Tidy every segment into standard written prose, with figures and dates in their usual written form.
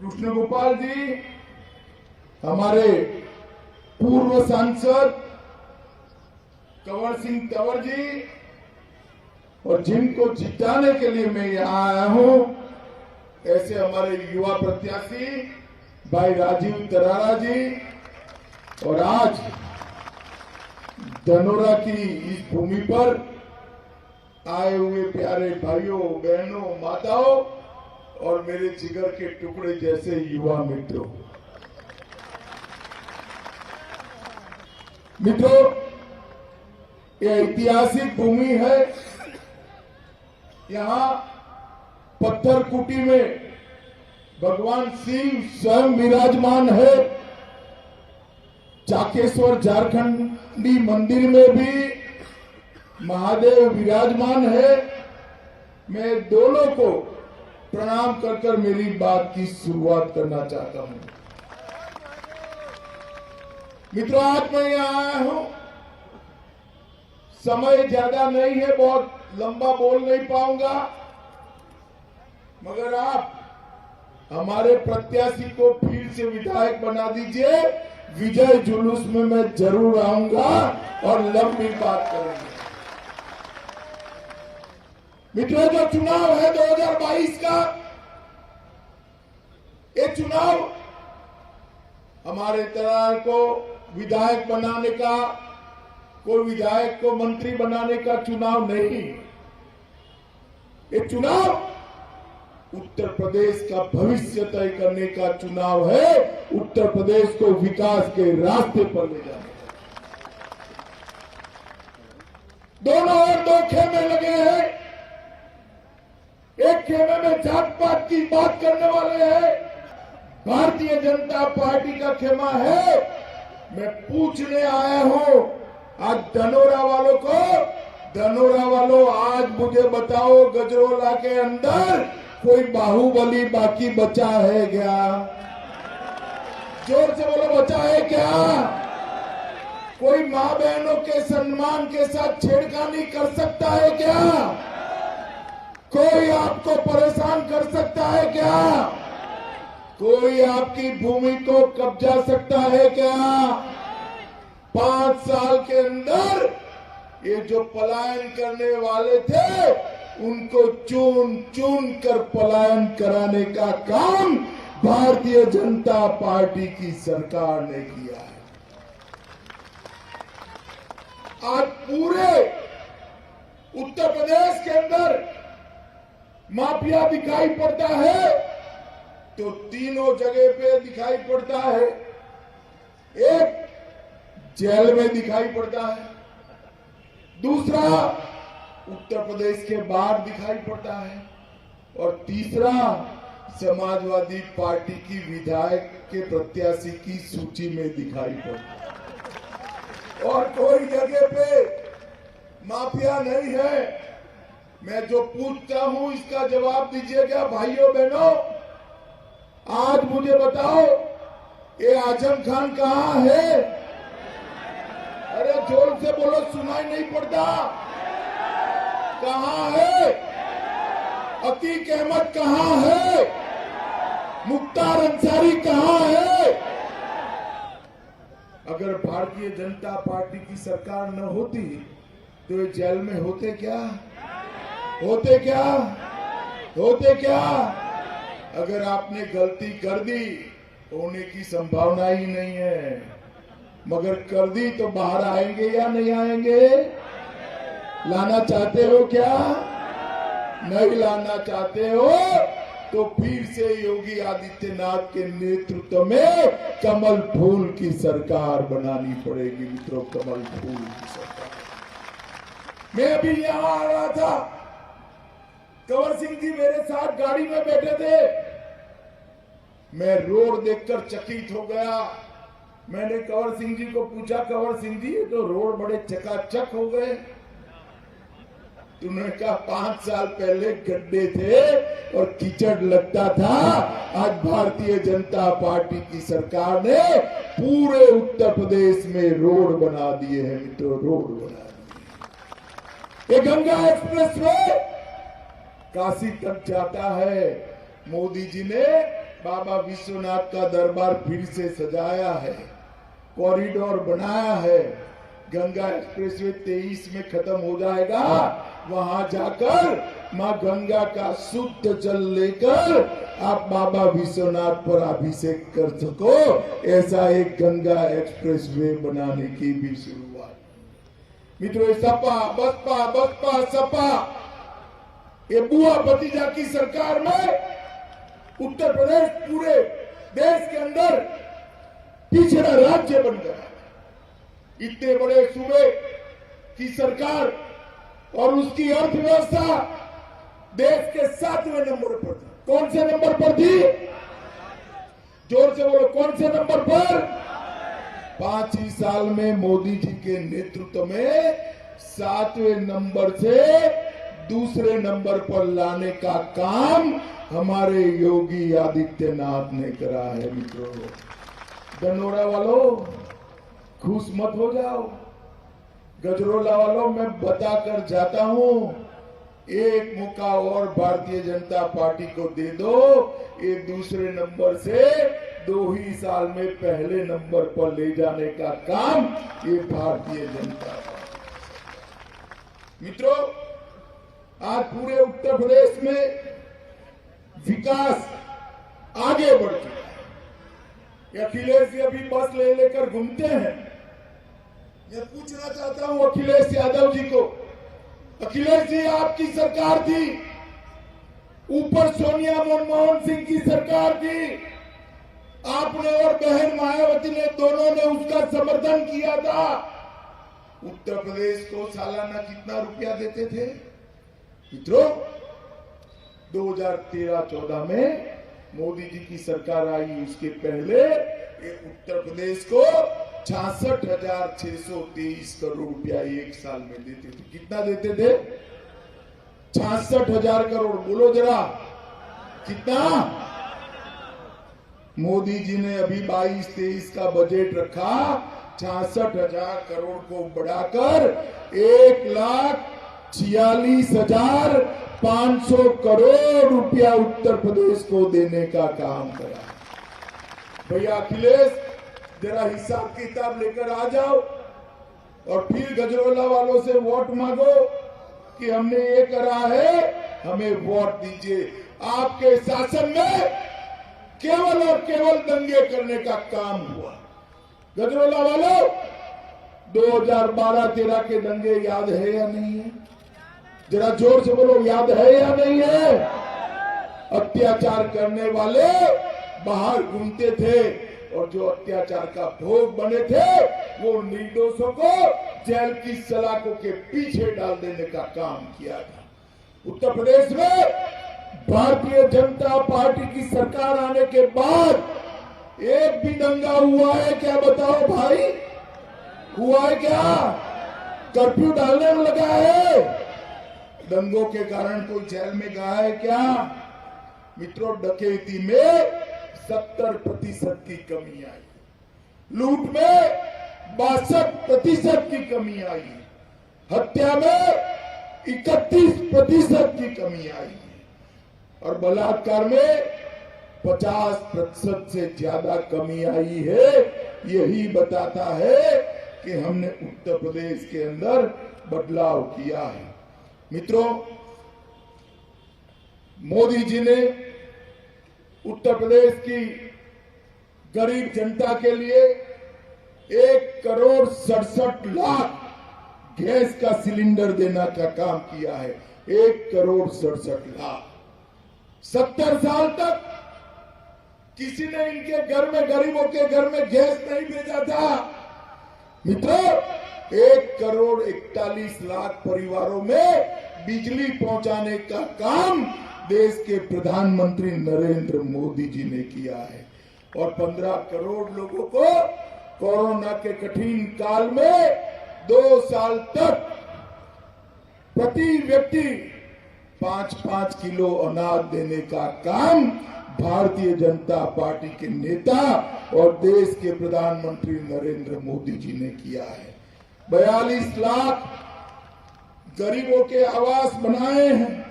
कृष्ण गोपाल जी, हमारे पूर्व सांसद कंवर सिंह तंवर जी, और जिनको जिताने के लिए मैं यहाँ आया हूं, ऐसे हमारे युवा प्रत्याशी भाई राजीव तरारा जी, और आज धनोरा की इस भूमि पर आए हुए प्यारे भाइयों, बहनों, माताओं और मेरे जिगर के टुकड़े जैसे युवा मित्रों, यह ऐतिहासिक भूमि है। यहाँ पत्थर कुटी में भगवान शिव स्वयं विराजमान है। चाकेश्वर झारखंडी मंदिर में भी महादेव विराजमान है। मैं दोनों को प्रणाम कर कर मेरी बात की शुरुआत करना चाहता हूं। मित्रों, आज मैं यहाँ आया हूं, समय ज्यादा नहीं है, बहुत लंबा बोल नहीं पाऊंगा, मगर आप हमारे प्रत्याशी को फिर से विधायक बना दीजिए। विजय जुलूस में मैं जरूर आऊंगा और लंबी बात करूंगा। मित्रों, जो चुनाव है 2022 का, ये चुनाव हमारे तरार को विधायक बनाने का, कोई विधायक को मंत्री बनाने का चुनाव नहीं। ये चुनाव उत्तर प्रदेश का भविष्य तय करने का चुनाव है। उत्तर प्रदेश को विकास के रास्ते पर ले जाने का। दोनों ओर दो खेमे लगे हैं। एक खेमे में जात पात की बात करने वाले हैं, भारतीय जनता पार्टी का खेमा है। मैं पूछने आया हूं आज धनोरा वालों को, धनोरा वालों, आज मुझे बताओ, गजरोला के अंदर कोई बाहुबली बाकी बचा है क्या? जोर से बोलो, बचा है क्या? कोई मां बहनों के सम्मान के साथ छेड़खानी कर सकता है क्या? कोई आपको परेशान कर सकता है क्या? कोई आपकी भूमि को कब्जा सकता है क्या? 5 साल के अंदर ये जो पलायन करने वाले थे, उनको चुन चुन कर पलायन कराने का काम भारतीय जनता पार्टी की सरकार ने किया है। आज पूरे उत्तर प्रदेश के अंदर माफिया दिखाई पड़ता है तो तीनों जगह पे दिखाई पड़ता है। एक जेल में दिखाई पड़ता है, दूसरा उत्तर प्रदेश के बाहर दिखाई पड़ता है, और तीसरा समाजवादी पार्टी की विधायक के प्रत्याशी की सूची में दिखाई पड़ता है। और कोई जगह पे माफिया नहीं है। मैं जो पूछता हूं इसका जवाब दीजिएगा भाइयों बहनों। आज मुझे बताओ, ये आजम खान कहां है? अरे जोर से बोलो, सुनाई नहीं पड़ता। कहां है? अतीक अहमद कहां है? मुख्तार अंसारी कहां है? अगर भारतीय जनता पार्टी की सरकार न होती तो ये जेल में होते क्या? होते क्या? होते क्या? अगर आपने गलती कर दी, होने की संभावना ही नहीं है, मगर कर दी तो बाहर आएंगे या नहीं आएंगे? लाना चाहते हो क्या? नहीं लाना चाहते हो तो फिर से योगी आदित्यनाथ के नेतृत्व में कमल फूल की सरकार बनानी पड़ेगी। मित्रों, कमल फूल की सरकार। मैं अभी यहां आ रहा था, कंवर सिंह जी मेरे साथ गाड़ी में बैठे थे। मैं रोड देखकर चकित हो गया। मैंने कंवर सिंह जी को पूछा, कंवर सिंह जी, ये तो रोड बड़े चकाचक हो गए। तुमने कहा 5 साल पहले गड्ढे थे और कीचड़ लगता था। आज भारतीय जनता पार्टी की सरकार ने पूरे उत्तर प्रदेश में रोड बना दिए हैं। मित्रों, रोड बना दिए। ये गंगा एक्सप्रेस वे काशी तक जाता है। मोदी जी ने बाबा विश्वनाथ का दरबार फिर से सजाया है, कॉरिडोर बनाया है। गंगा एक्सप्रेसवे 23 में खत्म हो जाएगा। वहां जाकर मां गंगा का शुद्ध जल लेकर आप बाबा विश्वनाथ पर अभिषेक कर सको, ऐसा एक गंगा एक्सप्रेसवे बनाने की भी शुरुआत। मित्रों, सपा बसपा बसपा सपा, ये बुआ भतीजा की सरकार में उत्तर प्रदेश पूरे देश के अंदर पिछड़ा राज्य बन गया। इतने बड़े सूबे की सरकार और उसकी अर्थव्यवस्था देश के 7वें नंबर पर थी। कौन से नंबर पर थी? जोर से बोलो, कौन से नंबर पर? 5 ही साल में मोदी जी के नेतृत्व में 7वें नंबर से दूसरे नंबर पर लाने का काम हमारे योगी आदित्यनाथ ने करा है। मित्रों, धनोरा वालों, खुश मत हो जाओ। गजरोला वालों, मैं बताकर जाता हूं, एक मौका और भारतीय जनता पार्टी को दे दो। ये दूसरे नंबर से 2 ही साल में पहले नंबर पर ले जाने का काम ये भारतीय जनता पार्टी। मित्रों, आज पूरे उत्तर प्रदेश में विकास आगे बढ़ चुका है। अखिलेश जी अभी बस ले लेकर घूमते हैं। मैं पूछना चाहता हूं अखिलेश यादव जी को, अखिलेश जी आपकी सरकार थी, ऊपर सोनिया मनमोहन सिंह की सरकार थी, आपने और बहन मायावती ने दोनों ने उसका समर्थन किया था। उत्तर प्रदेश को सालाना कितना रुपया देते थे? मित्रों, 2013-14 में मोदी जी की सरकार आई, उसके पहले ये उत्तर प्रदेश को 66,623 करोड़ रुपया एक साल में देते थे। कितना देते थे? 66,000 करोड़। बोलो जरा, कितना? मोदी जी ने अभी 22-23 का बजट रखा, 66,000 करोड़ को बढ़ाकर 1,46,500 करोड़ रुपया उत्तर प्रदेश को देने का काम करा। भैया अखिलेश, जरा हिसाब किताब लेकर आ जाओ और फिर गजरोला वालों से वोट मांगो कि हमने ये करा है, हमें वोट दीजिए। आपके शासन में केवल और केवल दंगे करने का काम हुआ। गजरोला वालों, 2012-13 के दंगे याद है या नहीं है? जरा जोर से बोलो, याद है या नहीं है? अत्याचार करने वाले बाहर घूमते थे और जो अत्याचार का भोग बने थे वो निर्दोषों को जेल की सलाखों के पीछे डाल देने का काम किया था। उत्तर प्रदेश में भारतीय जनता पार्टी की सरकार आने के बाद एक भी दंगा हुआ है क्या? बताओ भाई, हुआ है क्या? कर्फ्यू डालने में लगा है? दंगों के कारण कोई जेल में गया है क्या? मित्रों, डकैती में 70% की कमी आई, लूट में 62% की कमी आई, हत्या में 31% की कमी आई और बलात्कार में 50% से ज्यादा कमी आई है। यही बताता है कि हमने उत्तर प्रदेश के अंदर बदलाव किया है। मित्रों, मोदी जी ने उत्तर प्रदेश की गरीब जनता के लिए 1,67,00,000 गैस का सिलेंडर देने का काम किया है। 1,67,00,000। 70 साल तक किसी ने इनके घर में, गरीबों के घर में गैस नहीं भेजा था। मित्रों, 1,41,00,000 परिवारों में बिजली पहुंचाने का काम देश के प्रधानमंत्री नरेंद्र मोदी जी ने किया है और 15 करोड़ लोगों को कोरोना के कठिन काल में 2 साल तक प्रति व्यक्ति 5-5 किलो अनाज देने का काम भारतीय जनता पार्टी के नेता और देश के प्रधानमंत्री नरेंद्र मोदी जी ने किया है। 42 लाख गरीबों के आवास बनाए हैं।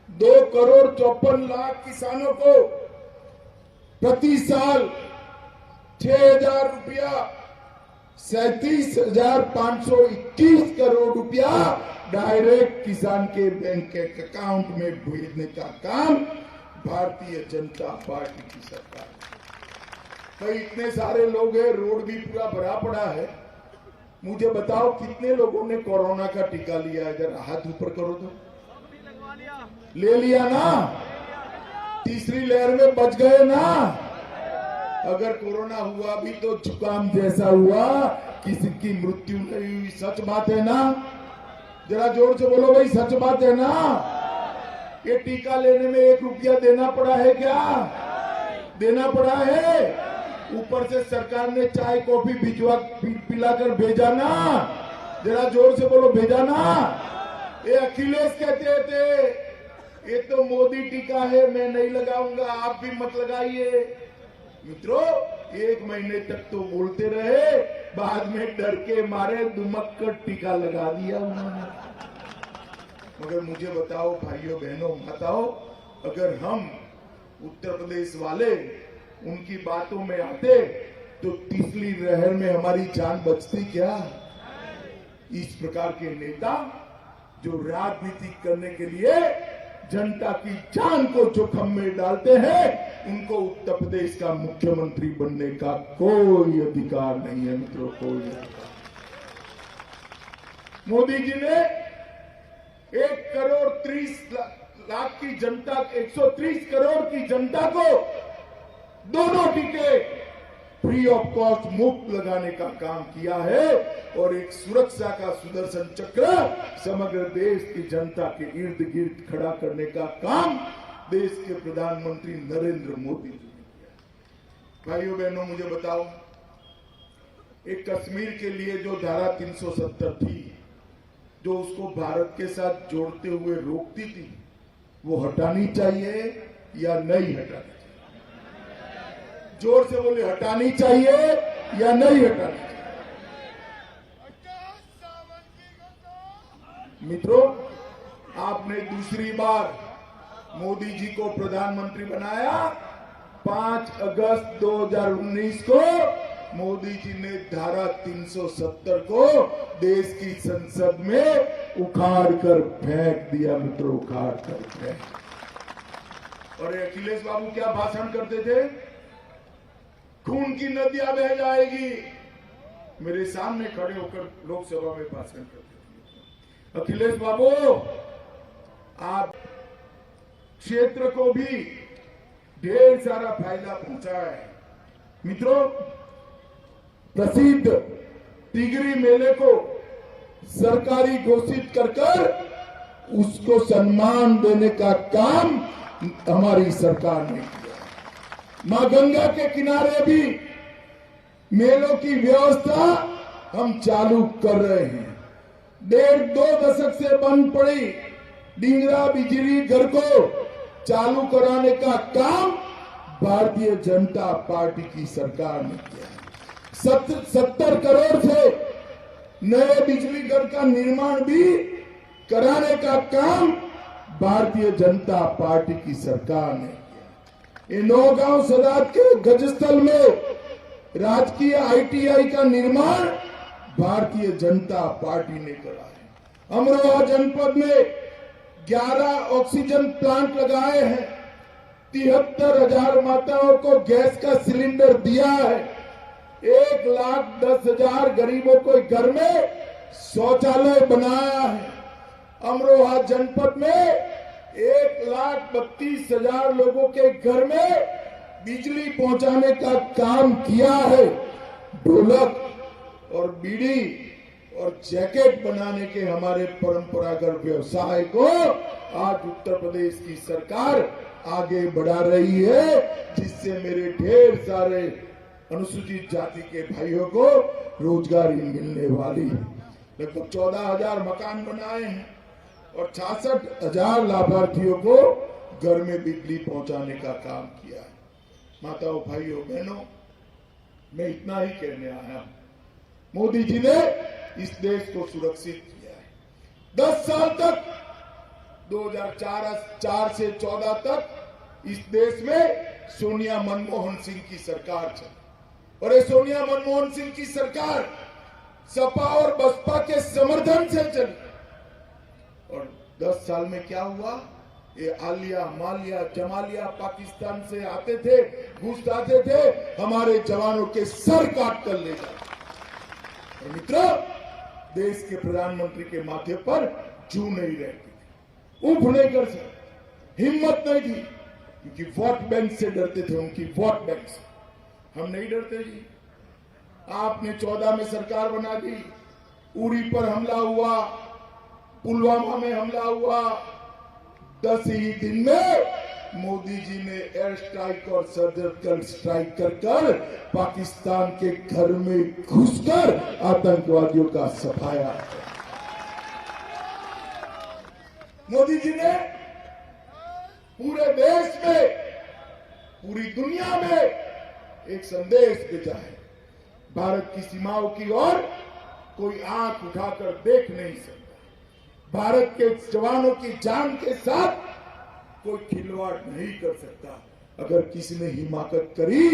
2,54,00,000 किसानों को प्रति साल 6,000 रुपया 37,521 करोड़ रुपया डायरेक्ट किसान के बैंक अकाउंट में भेजने का काम भारतीय जनता पार्टी की सरकार। भाई इतने सारे लोग हैं, रोड भी पूरा भरा पड़ा है। मुझे बताओ कितने लोगों ने कोरोना का टीका लिया है? जरा हाथ ऊपर करो तो। ले लिया ना? तीसरी लहर में बच गए ना? अगर कोरोना हुआ भी तो जुकाम जैसा हुआ, किसी की मृत्यु नहीं हुई। सच बात है ना? जरा जोर से बोलो भाई, सच बात है ना? ये टीका लेने में 1 रुपया देना पड़ा है क्या? देना पड़ा है? ऊपर से सरकार ने चाय कॉफी भिजवा पिलाकर भेजा ना? जरा जोर से बोलो, भेजा ना? ये अखिलेश कहते थे ये तो मोदी टीका है, मैं नहीं लगाऊंगा, आप भी मत लगाइए। मित्रों, 1 महीने तक तो बोलते रहे, बाद में डर के मारे दुमक कर टीका लगा दिया उन्होंने। मगर मुझे बताओ भाइयों बहनों माताओं, अगर हम उत्तर प्रदेश वाले उनकी बातों में आते तो तीसरी लहर में हमारी जान बचती क्या? इस प्रकार के नेता जो राजनीति करने के लिए जनता की जान को जोखिम में डालते हैं, उनको उत्तर प्रदेश का मुख्यमंत्री बनने का कोई अधिकार नहीं है मित्रों, कोई अधिकार। मोदी जी ने 1,30,00,000 की जनता, 130 करोड़ की जनता को दोनों टीके फ्री ऑफ कॉस्ट मुफ्त लगाने का काम किया है और एक सुरक्षा का सुदर्शन चक्र समग्र देश की जनता के इर्द गिर्द खड़ा करने का काम देश के प्रधानमंत्री नरेंद्र मोदी जी ने किया। भाइयों बहनों मुझे बताओ, एक कश्मीर के लिए जो धारा 370 थी, जो उसको भारत के साथ जोड़ते हुए रोकती थी, वो हटानी चाहिए या नहीं हटानी चाहिए? जोर से बोले, हटानी चाहिए या नहीं हटानी चाहिए? मित्रों, आपने दूसरी बार मोदी जी को प्रधानमंत्री बनाया। 5 अगस्त 2019 को मोदी जी ने धारा 370 को देश की संसद में उखाड़ कर फेंक दिया मित्रों, उखाड़ कर फेंक। और अखिलेश बाबू क्या भाषण करते थे? खून की नदियां बह जाएगी। मेरे सामने खड़े होकर लोकसभा में भाषण करते थे। अखिलेश बाबू, आप क्षेत्र को भी ढेर सारा फायदा पहुंचा है। मित्रों, प्रसिद्ध तिगरी मेले को सरकारी घोषित कर उसको सम्मान देने का काम हमारी सरकार ने किया। मां गंगा के किनारे भी मेलों की व्यवस्था हम चालू कर रहे हैं। 1.5-2 दशक से बंद पड़ी डींगरा बिजली घर को चालू कराने का काम भारतीय जनता पार्टी की सरकार ने किया। 70 करोड़ से नए बिजली घर का निर्माण भी कराने का काम भारतीय जनता पार्टी की सरकार ने किया। ये नौगांव सदात के गजस्थल में राजकीय ITI का निर्माण भारतीय जनता पार्टी ने करा है। अमरोहा जनपद में 11 ऑक्सीजन प्लांट लगाए हैं। 73,000 माताओं को गैस का सिलेंडर दिया है। 1,10,000 गरीबों को घर में शौचालय बनाया है। अमरोहा जनपद में 1,32,000 लोगों के घर में बिजली पहुंचाने का काम किया है। ढोलक और बीड़ी और जैकेट बनाने के हमारे परंपरागत व्यवसाय को आज उत्तर प्रदेश की सरकार आगे बढ़ा रही है, जिससे मेरे ढेर सारे अनुसूचित जाति के भाइयों को रोजगारी मिलने वाली है। लगभग 14,000 मकान बनाए हैं और 66,000 लाभार्थियों को घर में बिजली पहुंचाने का काम किया है। माताओं, भाइयों, बहनों, मैं इतना ही कहने आया हूं। मोदी जी ने इस देश को सुरक्षित किया है। 10 साल तक 2004 से 14 तक इस देश में सोनिया मनमोहन सिंह की सरकार चली और ये सोनिया मनमोहन सिंह की सरकार सपा और बसपा के समर्थन से चली। और 10 साल में क्या हुआ? ये आलिया मालिया जमालिया पाकिस्तान से आते थे, घुस आते थे, हमारे जवानों के सर काट कर ले जाते। और मित्रों, देश के प्रधानमंत्री के माथे पर जू नहीं रहती थी, उफ नहीं कर सकते, हिम्मत नहीं थी, क्योंकि वोट बैंक से डरते थे, उनकी वोट बैंक से। हम नहीं डरते जी। आपने 14 में सरकार बना दी, उरी पर हमला हुआ, पुलवामा में हमला हुआ, 10 ही दिन में मोदी जी ने एयर स्ट्राइक और सर्जिकल स्ट्राइक कर पाकिस्तान के घर में घुसकर आतंकवादियों का सफाया। मोदी जी ने पूरे देश में, पूरी दुनिया में एक संदेश भेजा है, भारत की सीमाओं की ओर कोई आंख उठाकर देख नहीं सकता। भारत के जवानों की जान के साथ कोई खिलवाड़ नहीं कर सकता। अगर किसी ने हिमाकत करी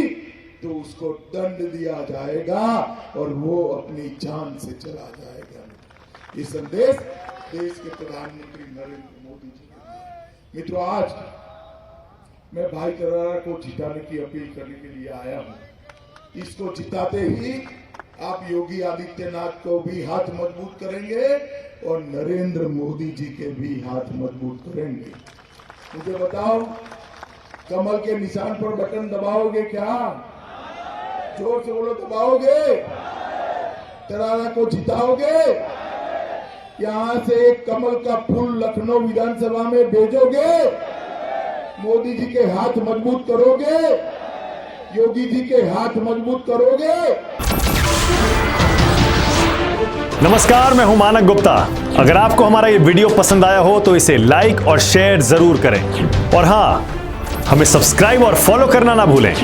तो उसको दंड दिया जाएगा और वो अपनी जान से चला जाएगा। ये संदेश देश के प्रधानमंत्री नरेंद्र मोदी जी के लिए। मित्रों, आज मैं भाई करारा को जिताने की अपील करने के लिए आया हूं। इसको जिताते ही आप योगी आदित्यनाथ को भी हाथ मजबूत करेंगे और नरेंद्र मोदी जी के भी हाथ मजबूत करेंगे। मुझे बताओ, कमल के निशान पर बटन दबाओगे क्या? जोर से बोलो, दबाओगे? करारा को जिताओगे? यहां से एक कमल का फूल लखनऊ विधानसभा में भेजोगे? मोदी जी के हाथ मजबूत करोगे? योगी जी के हाथ मजबूत करोगे? नमस्कार, मैं हूं मानक गुप्ता। अगर आपको हमारा ये वीडियो पसंद आया हो तो इसे लाइक और शेयर जरूर करें और हां, हमें सब्सक्राइब और फॉलो करना ना भूलें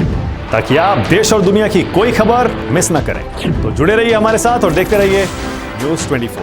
ताकि आप देश और दुनिया की कोई खबर मिस ना करें। तो जुड़े रहिए हमारे साथ और देखते रहिए न्यूज़ 24।